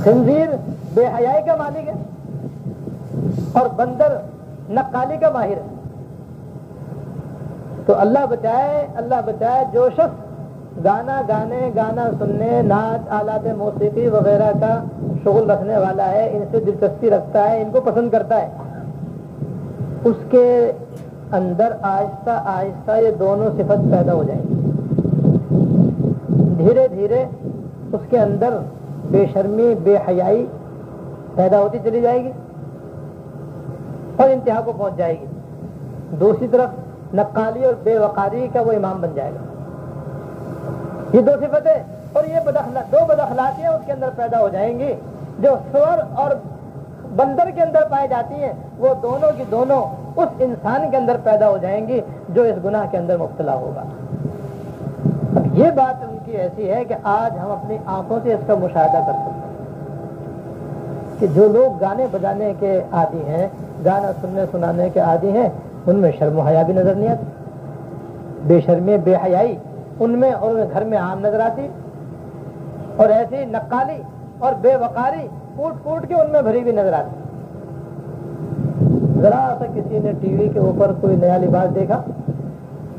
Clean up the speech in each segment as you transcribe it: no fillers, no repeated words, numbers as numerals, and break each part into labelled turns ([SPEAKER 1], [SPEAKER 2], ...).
[SPEAKER 1] خنزیر بے حیائی کا مالک ہے اور بندر نقالی کا ماہر ہے. تو اللہ بچائے جو شخص گانا گانے، گانا سننے، نعت، آلات موسیقی وغیرہ کا شغل رکھنے والا ہے، ان سے دلچسپی رکھتا ہے، ان کو پسند کرتا ہے، اس کے اندر آہستہ آہستہ یہ دونوں صفت پیدا ہو جائیں گی. دھیرے دھیرے اس کے اندر بے شرمی، بے حیائی پیدا ہوتی چلی جائے گی اور انتہا کو پہنچ جائے گی. دوسری طرف نقالی اور بے وقاری کا وہ امام بن جائے گا. یہ دو صفتیں اور یہ دو بد اخلاقیاں اس کے اندر پیدا ہو جائیں گی جو سور اور بندر کے اندر پائی جاتی ہیں، وہ دونوں کی دونوں اس انسان کے اندر پیدا ہو جائیں گی جو اس گناہ کے اندر مبتلا ہوگا. اب یہ بات ان کی ایسی ہے کہ آج ہم اپنی آنکھوں سے اس کا مشاہدہ کر سکتے ہیں کہ جو لوگ گانے بجانے کے عادی ہیں، گانا سننے سنانے کے عادی ہیں، ان میں شرم و حیا بھی نظر نہیں آتی. بے شرمی، بے حیائی ان میں اور گھر میں عام نظر آتی، اور ایسی نقالی اور بے وقاری کوٹ کوٹ کے ان میں بھری بھی نظر آتی. ذرا سا کسی نے ٹی وی کے اوپر کوئی نیا لباس دیکھا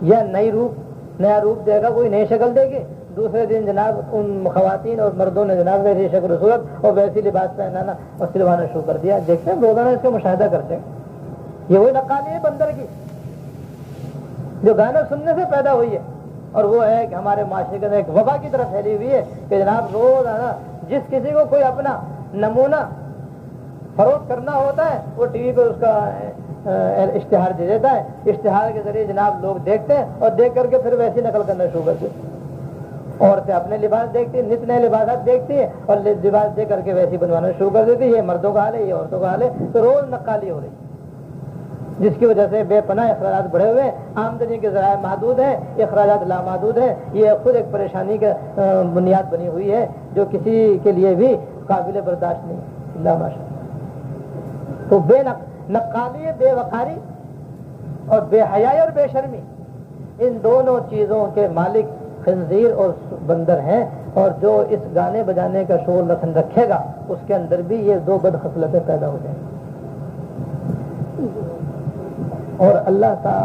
[SPEAKER 1] یا نیا روپ دیکھا، کوئی نئی شکل دیکھی، دوسرے دن جناب ان خواتین اور مردوں نے جناب ویسی شکل و صورت اور ویسی لباس پہنانا اور سلوانا شروع کر دیا. دیکھتے ہیں روزانہ اس کا مشاہدہ کرتے ہیں. یہ وہی نقالی ہے بندر کی جو گانا سننے سے پیدا ہوئی ہے، اور وہ ہے کہ ہمارے معاشرے کے اندر ایک وبا کی طرف پھیلی ہوئی ہے کہ جناب روزانہ جس کسی کو کوئی اپنا نمونہ فروخت کرنا ہوتا ہے وہ ٹی وی پہ اس کا اشتہار دے دیتا ہے. اشتہار کے ذریعے جناب لوگ دیکھتے ہیں اور دیکھ کر کے پھر ویسی نقل کرنا شروع کرتے ہیں. عورتیں اپنے لباس دیکھتی ہیں، نت نئے لباسات دیکھتی ہیں اور لباس دیکھ کر کے ویسی بنوانا شروع کر دیتی ہے. یہ مردوں کا حال ہے، یہ عورتوں کا حال ہے. تو روز نقالی ہو رہی ہے جس کی وجہ سے بے پناہ اخراجات بڑھے ہوئے ہیں، آمدنی کے ذرائع محدود ہیں، اخراجات لامحدود ہیں. یہ خود ایک پریشانی کا بنیاد بنی ہوئی ہے جو کسی کے لیے بھی قابل برداشت نہیں. اللہ ماشاء اللہ. تو نقالی، بے وقاری اور بے حیائی اور بے شرمی، ان دونوں چیزوں کے مالک خنزیر اور بندر ہیں. اور جو اس گانے بجانے کا شغل رکھے گا اس کے اندر بھی یہ دو بد خصلتیں پیدا ہو جائیں گی. اور اللہ کا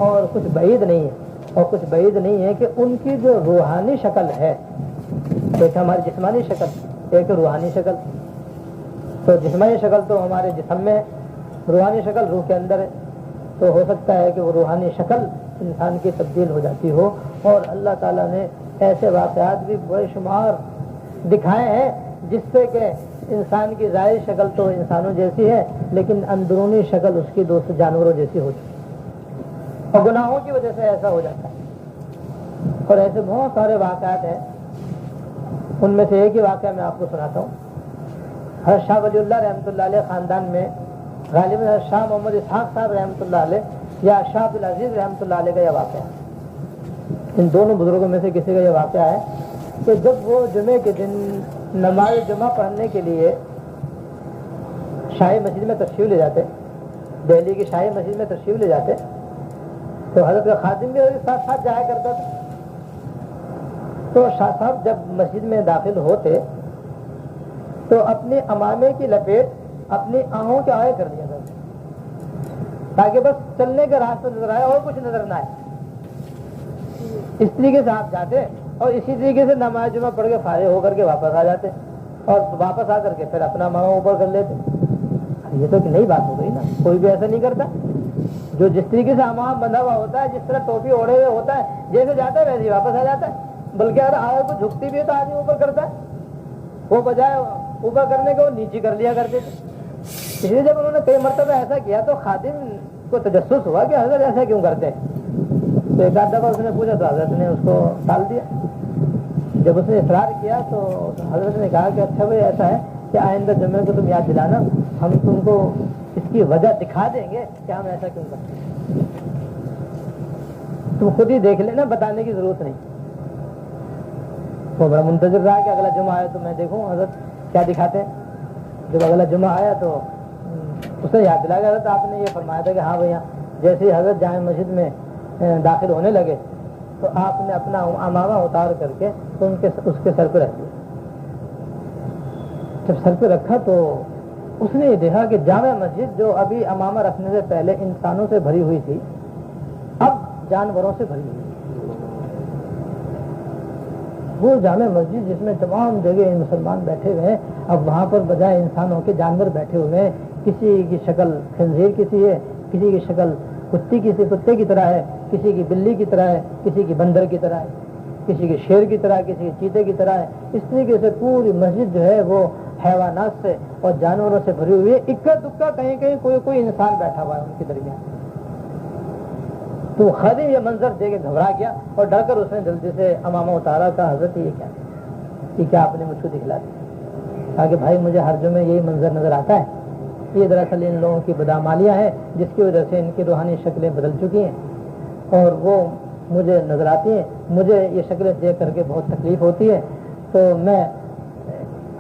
[SPEAKER 1] اور کچھ بعید نہیں ہے کہ ان کی جو روحانی شکل ہے، ایک ہماری جسمانی شکل، ایک روحانی شکل. تو جسمانی شکل تو ہمارے جسم میں، روحانی شکل روح کے اندر ہے. تو ہو سکتا ہے کہ وہ روحانی شکل انسان کی تبدیل ہو جاتی ہو. اور اللہ تعالیٰ نے ایسے واقعات بھی بے شمار دکھائے ہیں جس سے کہ انسان کی ظاہری شکل تو انسانوں جیسی ہے لیکن اندرونی شکل اس کی دوسرے جانوروں جیسی ہو چکی ہے، اور گناہوں کی وجہ سے ایسا ہو جاتا ہے. اور ایسے بہت سارے واقعات ہیں. ان میں سے ایک ہی واقعہ میں آپ کو سناتا ہوں. حضرت شاہ ولی اللہ رحمۃ اللہ علیہ خاندان میں غالباً حضرت شاہ محمد اسحاق صاحب رحمۃ اللہ علیہ یا شاہ عبد العزیز رحمۃ اللہ علیہ کا یہ واقعہ ہے. ان دونوں بزرگوں میں سے کسی کا یہ واقعہ ہے کہ جب وہ جمعے کے دن نماز جمعہ پڑھنے کے لیے شاہی مسجد میں تشریف لے جاتے، دہلی کی شاہی مسجد میں تشریف لے جاتے، تو حضرت کا خادم بھی ساتھ ساتھ جایا کرتا تھا. تو شاہ صاحب جب مسجد میں داخل ہوتے تو اپنے امامے کی لپیٹ اپنی آنکھوں کے آگے کر دیا کرتے تاکہ بس چلنے کا راستہ نظر آئے اور کچھ نظر نہ آئے. اس طریقے سے آپ جاتے اور اسی طریقے سے نماز جمعہ پڑھ کے فارغ ہو کر کے واپس آ جاتے اور واپس آ کر کے پھر اپنا ماما اوپر کر لیتے. یہ تو نئی بات ہو گئی نا، کوئی بھی ایسا نہیں کرتا. جو جس طریقے سے امام بندھا ہوا ہوتا ہے، جس طرح ٹوپی اوڑھے ہوئے ہوتا ہے، جیسے جاتا ہے ویسے ہی واپس آ جاتا ہے. بلکہ اگر آگے کو جھکتی بھی ہے تو آدمی اوپر کرتا ہے، وہ بجائے اوپر کرنے کو نیچے کر لیا کرتے تھے. اس لیے جب انہوں نے کئی مرتبہ ایسا کیا تو خادم کو تجسس ہوا کہ حضرت ایسا کیوں کرتے ہیں. تو ایک آدھ دفعہ اس نے پوچھا تو حضرت نے اس کو ٹال دیا. جب اس نے اصرار کیا تو حضرت نے کہا کہ اچھا بھائی ایسا ہے کہ آئندہ جمعے کو تم یاد دلانا، ہم تم کو اس کی وجہ دکھا دیں گے کہ ہم ایسا کیوں کرتے ہیں. تم خود ہی دیکھ لینا، بتانے کی ضرورت نہیں. وہ بڑا منتظر رہا کہ اگلا جمعہ آیا تو میں دیکھوں حضرت کیا دکھاتے ہیں. جب اگلا جمعہ آیا تو اس نے یاد دلا کہ حضرت آپ نے یہ فرمایا تھا کہ ہاں بھیا. جیسے ہی حضرت جامع مسجد میں داخل ہونے لگے تو آپ نے اپنا امامہ اتار کر کے اس کے سر پہ رکھ دیا. جب سر پہ رکھا تو اس نے یہ دیکھا کہ جامع مسجد جو ابھی امامہ رکھنے سے پہلے انسانوں سے بھری ہوئی تھی اب جانوروں سے بھری ہوئی. وہ جامع مسجد جس میں تمام جگہ مسلمان بیٹھے ہوئے ہیں, اب وہاں پر بجائے انسانوں کے جانور بیٹھے ہوئے ہیں. کسی کی شکل خنزیر کسی ہے, کسی کی شکل کتے کی طرح ہے, کسی کی بلی کی طرح ہے, کسی کی بندر کی طرح ہے, کسی کے شیر کی طرح, کسی کے چیتے کی طرح ہے. اس طریقے سے پوری مسجد جو ہے وہ حیوانات سے اور جانوروں سے بھری ہوئی ہے. اکا دکا کہیں کہیں کوئی انسان بیٹھا ہوا ہے ان کے درمیان. تو خادم یہ منظر دیکھ کے گھبرا گیا اور ڈر کر اس نے جلدی سے امامہ اتارا. کہا حضرت یہ کیا آپ نے مجھ کو دکھلا دیا؟ کہا کہ بھائی مجھے ہر جمعے میں یہی منظر نظر آتا ہے. یہ دراصل ان لوگوں کی بدعمالیاں ہیں جس کی وجہ سے ان کی روحانی شکلیں بدل چکی ہیں اور وہ مجھے نظر آتی ہیں. مجھے یہ شکلیں دیکھ کر کے بہت تکلیف ہوتی ہے, تو میں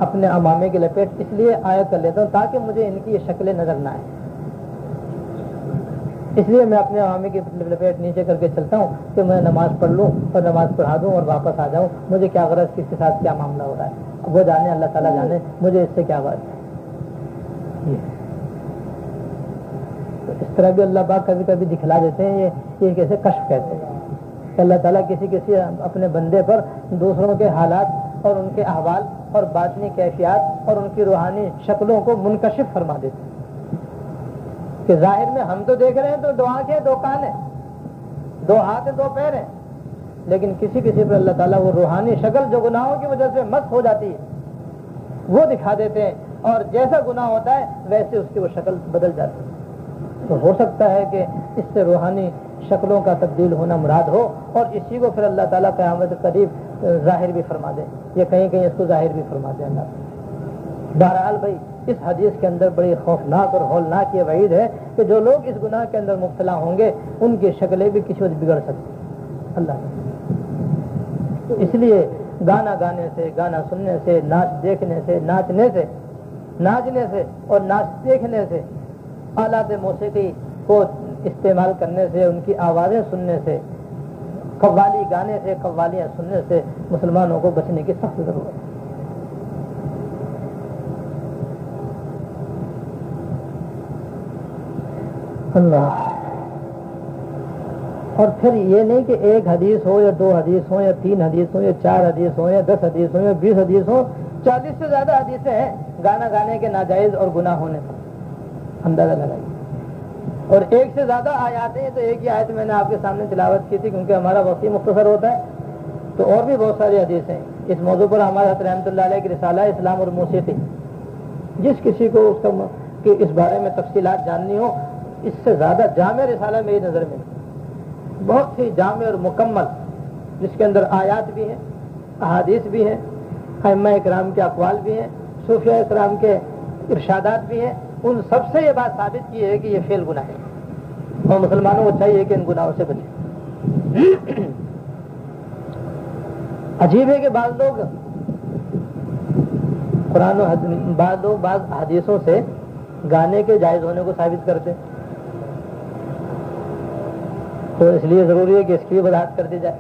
[SPEAKER 1] اپنے امامے کی لپیٹ اس لیے آیا کر لیتا ہوں تاکہ مجھے ان کی یہ شکلیں نظر نہ آئیں. اس لیے میں اپنے امامے کی لپیٹ نیچے کر کے چلتا ہوں کہ میں نماز پڑھ لوں اور نماز پڑھا دوں اور واپس آ جاؤں. مجھے کیا غرض کس کے ساتھ کیا معاملہ ہو رہا ہے وہ جانے, اللہ تعالیٰ جانے, مجھے اس سے کیا غرض ہے. تو اس طرح بھی اللہ پاک کبھی کبھی دکھلا دیتے ہیں. یہ کیسے کشف کہتے ہیں کہ اللہ تعالیٰ کسی اپنے بندے پر دوسروں کے حالات اور ان کے احوال اور باطنی کیفیات اور ان کی روحانی شکلوں کو منکشف فرما دیتے ہیں کہ ظاہر میں ہم تو دیکھ رہے ہیں تو 2 آنکھیں 2 کان ہیں, 2 ہاتھ 2 پیر ہیں, لیکن کسی پر اللہ تعالیٰ وہ روحانی شکل جو گناہوں کی وجہ سے مست ہو جاتی ہے وہ دکھا دیتے ہیں, اور جیسا گناہ ہوتا ہے ویسے اس کی وہ شکل بدل جاتی ہے. تو ہو سکتا ہے کہ اس سے روحانی شکلوں کا تبدیل ہونا مراد ہو اور اسی کو پھر اللہ تعالیٰ قیامت قریب ظاہر بھی فرما دے, یا کہیں کہیں اس کو ظاہر بھی فرما دے اللہ. بہرحال بھائی اس حدیث کے اندر بڑی خوفناک اور ہولناک یہ وعید ہے کہ جو لوگ اس گناہ کے اندر مبتلا ہوں گے ان کی شکلیں بھی کسی وقت بگڑ سکتی اللہ. اس لیے گانا گانے سے, گانا سننے سے, ناچ دیکھنے سے, ناچنے سے اور ناچ دیکھنے سے, آلات موسیقی کو استعمال کرنے سے, ان کی آوازیں سننے سے, قوالی گانے سے, قوالیاں سننے سے مسلمانوں کو بچنے کی سخت ضرورت ہے. اللہ. اور پھر یہ نہیں کہ 1 حدیث ہو یا 2 حدیث ہو یا 3 حدیث ہو یا 4 حدیث ہو یا 10 حدیث ہو یا 20 حدیث ہو, 40 سے زیادہ حدیثیں ہیں گانا گانے کے ناجائز اور گناہ ہونے پر, اندازہ لگائیے. اور 1 سے زیادہ آیات ہیں, تو ایک ہی آیت میں نے آپ کے سامنے تلاوت کی تھی کیونکہ ہمارا وقت مختصر ہوتا ہے. تو اور بھی بہت ساری حدیثیں ہیں اس موضوع پر. ہمارے حضرت رحمۃ اللہ علیہ کی رسالہ اسلام اور موسیقی, جس کسی کو اس کا کہ اس بارے میں تفصیلات جاننی ہو, اس سے زیادہ جامع رسالہ میری نظر میں بہت ہی جامع اور مکمل, جس کے اندر آیات بھی ہیں, احادیث بھی ہیں, ائمہ اکرام کے اقوال بھی ہیں, صوفیاء اکرام کے ارشادات بھی ہیں. ان سب سے یہ بات ثابت کی ہے کہ یہ فعل گناہ ہے اور مسلمانوں کو چاہیے کہ ان گناہوں سے بچیں. عجیب ہے کہ بعض لوگ قرآن و بعض حدیثوں سے گانے کے جائز ہونے کو ثابت کرتے, تو اس لیے ضروری ہے کہ اس کی بھی وضاحت کر دی جائے.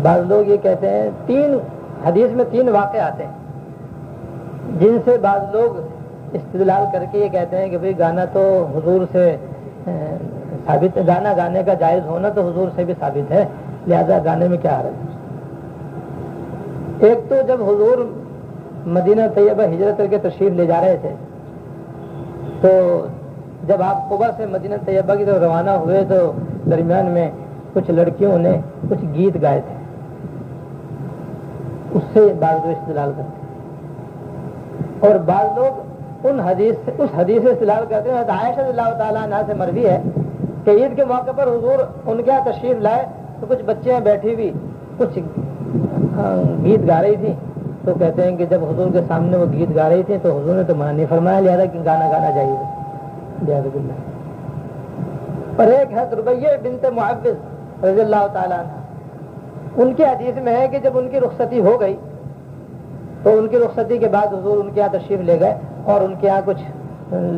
[SPEAKER 1] بعض لوگ یہ کہتے ہیں 3 حدیث میں 3 واقع آتے ہیں جن سے بعض لوگ استدلال کر کے یہ کہتے ہیں کہ بھئی گانا تو حضور سے ثابت, گانا گانے کا جائز ہونا تو حضور سے بھی ثابت ہے, لہذا گانے میں کیا حرج. ایک تو جب حضور مدینہ طیبہ ہجرت کر کے تشریف لے جا رہے تھے, تو جب آپ قبا سے مدینہ طیبہ کی طرف روانہ ہوئے تو درمیان میں کچھ لڑکیوں نے کچھ گیت گائے تھے, اس سے بعض لوگ استدلال کرتے ہیں. اور بعض لوگ اس حدیث سے استدلال کرتے ہیں. عائشہ رضی اللہ تعالیٰ عنہا سے مروی ہے کہ عید کے موقع پر حضور ان کے یہاں تشریف لائے تو کچھ بچیاں بیٹھی ہوئی کچھ گیت گا رہی تھی, تو کہتے ہیں کہ جب حضور کے سامنے وہ گیت گا رہی تھی تو حضور نے تو منع نہیں فرمایا, لہذا کہ گانا گانا چاہیے. اور ایک ہے ربیہ بنت معوذ رضی اللہ تعالیٰ عنہ, ان کی حدیث میں ہے کہ جب ان کی رخصتی ہو گئی تو ان کی رخصتی کے بعد حضور ان کے یہاں تشریف لے گئے اور ان کے یہاں کچھ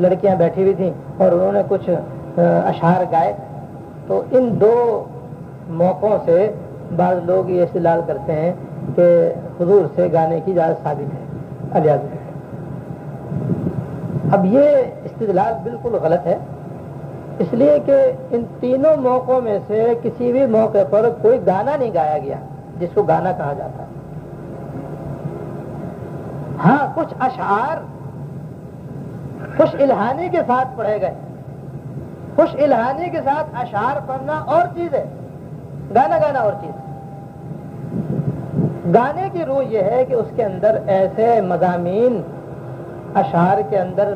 [SPEAKER 1] لڑکیاں بیٹھی ہوئی تھیں اور انہوں نے کچھ اشعار گائے. تو ان 2 موقعوں سے بعض لوگ یہ استدلال کرتے ہیں کہ حضور سے گانے کی اجازت ثابت ہے. الیاذ باللہ۔ اب یہ استدلال بالکل غلط ہے، اس لیے کہ ان تینوں موقعوں میں سے کسی بھی موقع پر کوئی گانا نہیں گایا گیا جس کو گانا کہا جاتا ہے۔ ہاں کچھ اشعار خوش الہانی کے ساتھ پڑھے گئے، خوش الہانی کے ساتھ اشعار پڑھنا اور چیز ہے، گانا گانا اور چیز ہے۔ گانے کی روح یہ ہے کہ اس کے اندر ایسے مضامین اشعار کے اندر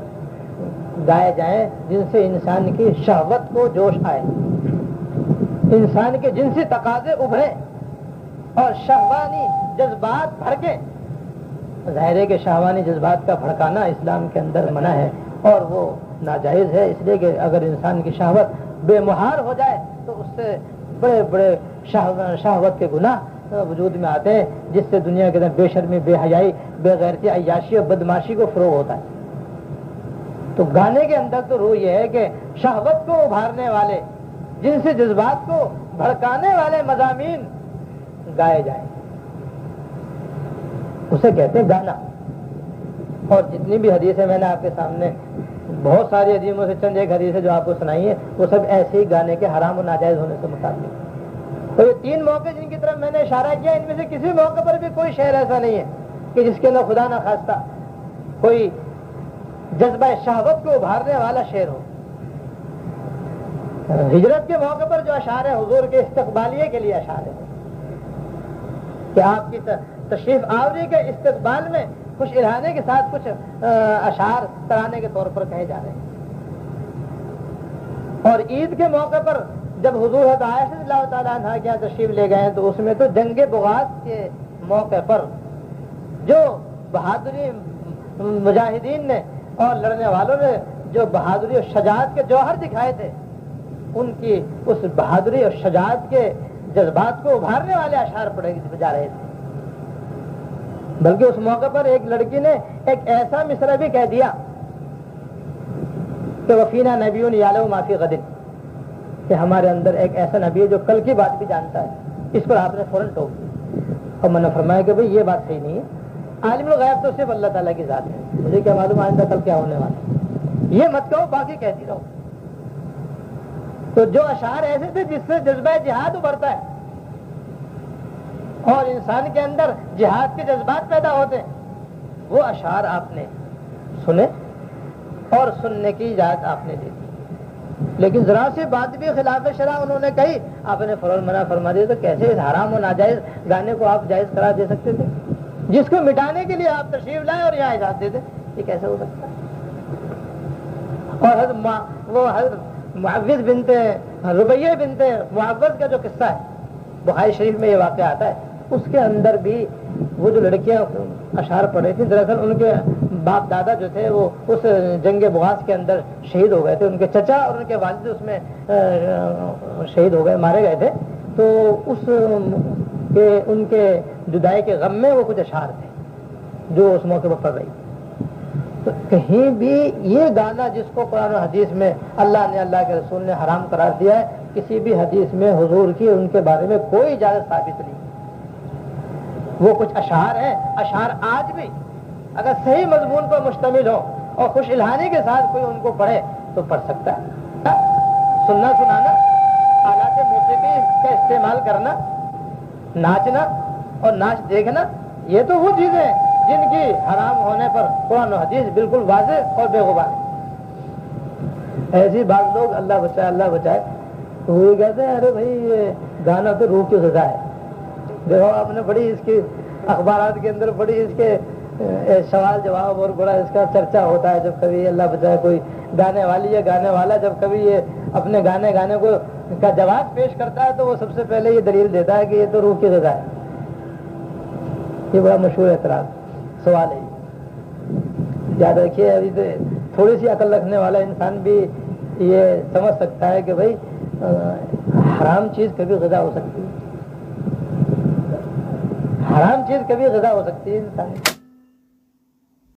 [SPEAKER 1] گائے جائیں جن سے انسان کی شہوت کو جوش آئے، انسان کے جنسی تقاضے ابھریں اور شہوانی جذبات بھڑکیں۔ ظاہر ہے کہ شہوانی جذبات کا بھڑکانا اسلام کے اندر منع ہے اور وہ ناجائز ہے، اس لیے کہ اگر انسان کی شہوت بے مہار ہو جائے تو اس سے بڑے بڑے شہوت کے گناہ وجود میں آتے ہیں، جس سے دنیا کے اندر بے شرمی، بے حیائی، بے غیرتی، عیاشی اور بدماشی کو فروغ ہوتا ہے۔ تو گانے کے اندر تو روح یہ ہے کہ شہوت کو ابھارنے والے، جنسی جذبات کو بھڑکانے والے مضامین گائے جائیں، اسے کہتے ہیں گانا۔ اور جتنی بھی حدیثیں میں نے آپ کے سامنے بہت ساری حدیثوں سے چند ایک حدیث ہے جو آپ کو سنائی ہے، وہ سب ایسے ہی گانے کے حرام و ناجائز ہونے سے متعلق۔ تو یہ تین موقع جن کی طرف میں نے اشارہ کیا، ان میں سے کسی موقع پر بھی کوئی شعر ایسا نہیں ہے کہ جس کے اندر خدا نہ خواستہ کوئی جذبہ شہوت کو ابھارنے والا شعر ہو۔ ہجرت کے موقع پر جو اشعار ہیں حضور کے استقبالیے کے لیے اشعار ہیں کہ آپ کی تشریف آوری کے استقبال میں خوش الہانے کے ساتھ کچھ اشعار ترانے کے طور پر کہے جا رہے ہیں۔ اور عید کے موقع پر جب حضور حضرت عائشہ رضی اللہ تعالیٰ عنہ کے یہاں تشریف لے گئے تو اس میں تو جنگ بغاز کے موقع پر جو بہادری مجاہدین نے اور لڑنے والوں نے جو بہادری اور شجاعت کے جوہر دکھائے تھے، ان کی اس بہادری اور شجاعت کے جذبات کو ابھارنے والے اشعار پڑھے جا رہے تھے۔ بلکہ اس موقع پر ایک لڑکی نے ایک ایسا مصرع بھی کہہ دیا کہ وفینا نبی یعلم ما فی غد، کہ ہمارے اندر ایک ایسا نبی ہے جو کل کی بات بھی جانتا ہے۔ اس پر آپ نے فوراً ٹوک دیا اور میں نے فرمایا کہ بھئی یہ بات صحیح نہیں ہے، عالم الغیب تو صرف اللہ تعالیٰ کی ذات ہے، مجھے کیا معلوم آئندہ کل کیا ہونے والا ہے، یہ مت کہو، باقی کہتی رہو۔ تو جو اشعار ایسے تھے جس سے جذبہ جہاد ابھرتا ہے اور انسان کے اندر جہاد کے جذبات پیدا ہوتے ہیں، وہ اشعار آپ نے سنے اور سننے کی اجازت آپ نے دی، لیکن ذرا سی بات بھی خلاف شرع انہوں نے کہی، آپ نے فوراً منع فرما دیا۔ تو کیسے اس حرام و ناجائز گانے کو آپ جائز قرار دے سکتے تھے، جس کو مٹانے کے لیے آپ تشریف لائے اور یہاں اجازت دے دیں؟ یہ کیسے ہو سکتا ہے؟ اور حضرت معوذ بنت ربیہ بنت معوذ کا جو قصہ ہے بخاری شریف میں یہ واقعہ آتا ہے، اس کے اندر بھی وہ جو لڑکیاں اشعار پڑھی تھیں، دراصل ان کے باپ دادا جو تھے وہ اس جنگ بغاز کے اندر شہید ہو گئے تھے، ان کے چچا اور ان کے والد اس میں شہید ہو گئے، مارے گئے تھے۔ تو ان کے جدائی کے غم میں وہ کچھ اشعار تھے جو اس موقع پر پڑھ رہی تھی۔ تو کہیں بھی یہ گانا جس کو قرآن و حدیث میں اللہ نے، اللہ کے رسول نے حرام قرار دیا ہے، کسی بھی حدیث میں حضور کی ان کے بارے میں کوئی اجازت ثابت نہیں۔ وہ کچھ اشعار ہیں، اشعار آج بھی اگر صحیح مضمون پر مشتمل ہو اور خوش الہانی کے ساتھ کوئی ان کو پڑھے تو پڑھ سکتا ہے۔ سننا سنانا، آلات موسیقی کا استعمال کرنا، ناچنا اور ناچ دیکھنا، یہ تو وہ چیزیں ہیں جن کی حرام ہونے پر قرآن و حدیث بالکل واضح اور بے غبار ہے۔ ایسی بعض لوگ اللہ بچائے اللہ بچائے وہ یہ کہتے ہیں ارے بھائی یہ گانا تو روح کی غذا ہے۔ دیکھو آپ نے بڑی اس کی اخبارات کے اندر بڑی اس کے سوال جواب اور بڑا اس کا چرچا ہوتا ہے، جب کبھی اللہ بچائے کوئی گانے والی یا گانے والا جب کبھی یہ اپنے گانے کو کا جواب پیش کرتا ہے تو وہ سب سے پہلے یہ دلیل دیتا ہے کہ یہ تو روح کی غذا ہے۔ یہ بڑا مشہور اعتراض سوال ہے۔ یاد رکھیے، ابھی تو تھوڑی سی عقل رکھنے والا انسان بھی یہ سمجھ سکتا ہے کہ بھائی حرام چیز کبھی غذا ہو سکتی ہے، حرام چیز کبھی غذا ہو سکتی ہے انسان